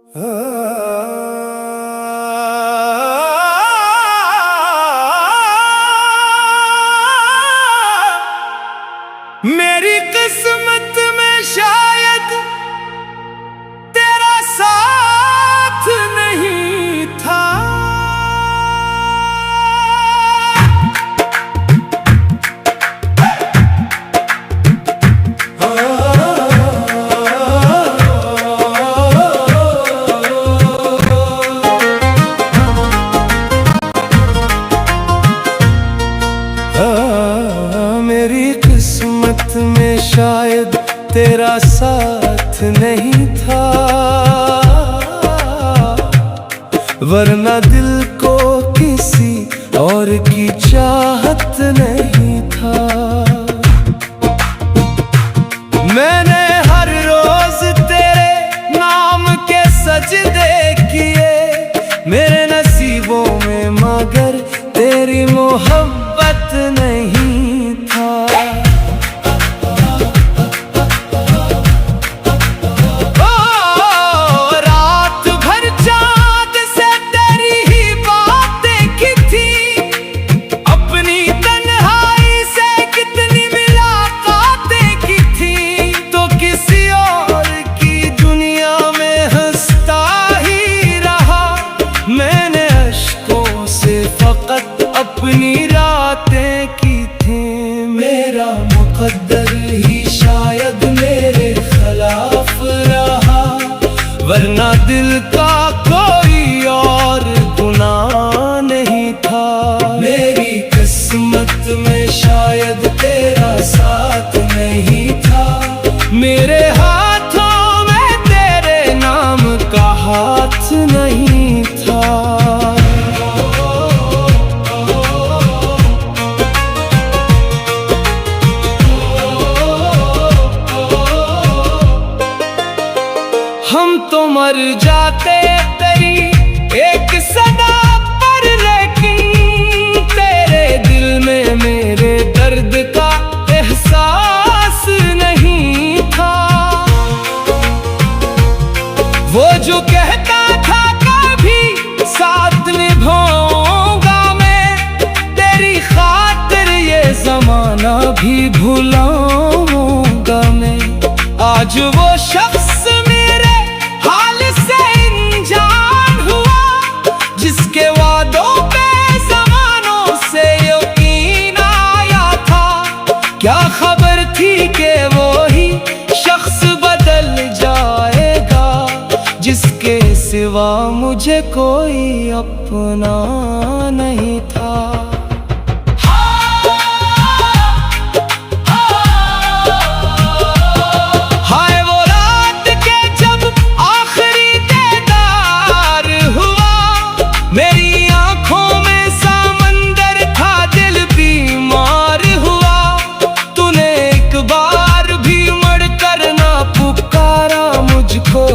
मेरी किस्मत में शायद तेरा साथ नहीं था। मेरी किस्मत में शायद तेरा साथ नहीं था, वरना दिल को किसी और की चाहत नहीं था। मैंने हर रोज तेरे नाम के सजदे किए, मेरे नसीबों में मगर तेरी मोहब्बत नहीं था। रात भर चाँद से तेरी ही बातें की थी, अपनी तन्हाई से कितनी मुलाकातें की थी। तो किसी और की दुनिया में हंसता ही रहा, मैंने अश्कों से फकत अपनी रातें की थी। मेरा मुकद्दर ही शायद मेरे खिलाफ रहा, वरना दिल का कोई और गुनाह नहीं था। मेरी किस्मत में शायद तेरा साथ नहीं था, मेरे हाथों में तेरे नाम का हाथ नहीं था। हम तो मर जाते तेरी एक सदा पर, लेकिन तेरे दिल में मेरे दर्द का एहसास नहीं था। वो जो कहता था कभी साथ निभाऊंगा मैं, तेरी खातिर ये जमाना भी भुलाऊंगा मैं। आज वो शख्स जिसके वादों पे ज़मानों से यकीन आया था, क्या खबर थी कि वो ही शख्स बदल जाएगा, जिसके सिवा मुझे कोई अपना नहीं था। मेरी आंखों में समंदर था, दिल बीमार हुआ। तूने एक बार भी मुड़कर ना पुकारा मुझको,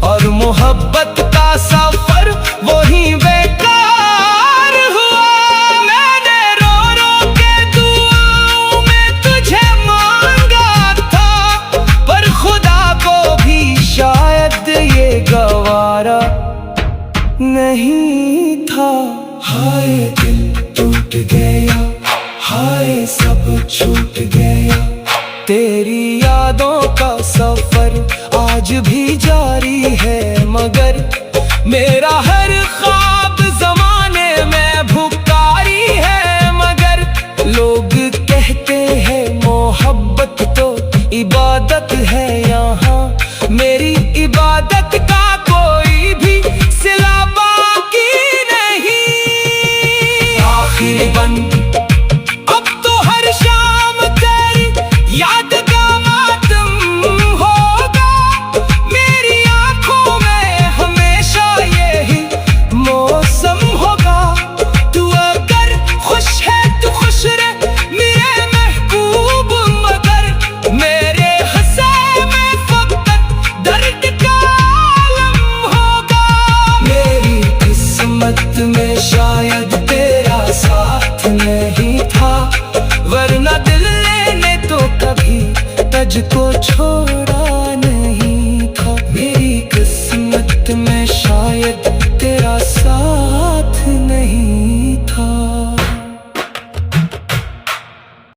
और मोहब्बत का सफर वहीं बेकार हुआ। मैंने रो रो के दुआओं में तुझे मांगा था, पर खुदा को भी शायद ये गवारा नहीं था। हाय दिल टूट गया, हाय सब छूट गया, तेरी यादों का सफर आज भी जारी है, मगर मेरा हर ख्वाब जमाने में भुकारी है। मगर लोग कहते हैं मोहब्बत तो इबादत है, यहाँ मेरी इबादत का कोई भी सिला बन। अब तो हर शाम तेरी याद का मातम होगा, मेरी आंखों में हमेशा यही में शायद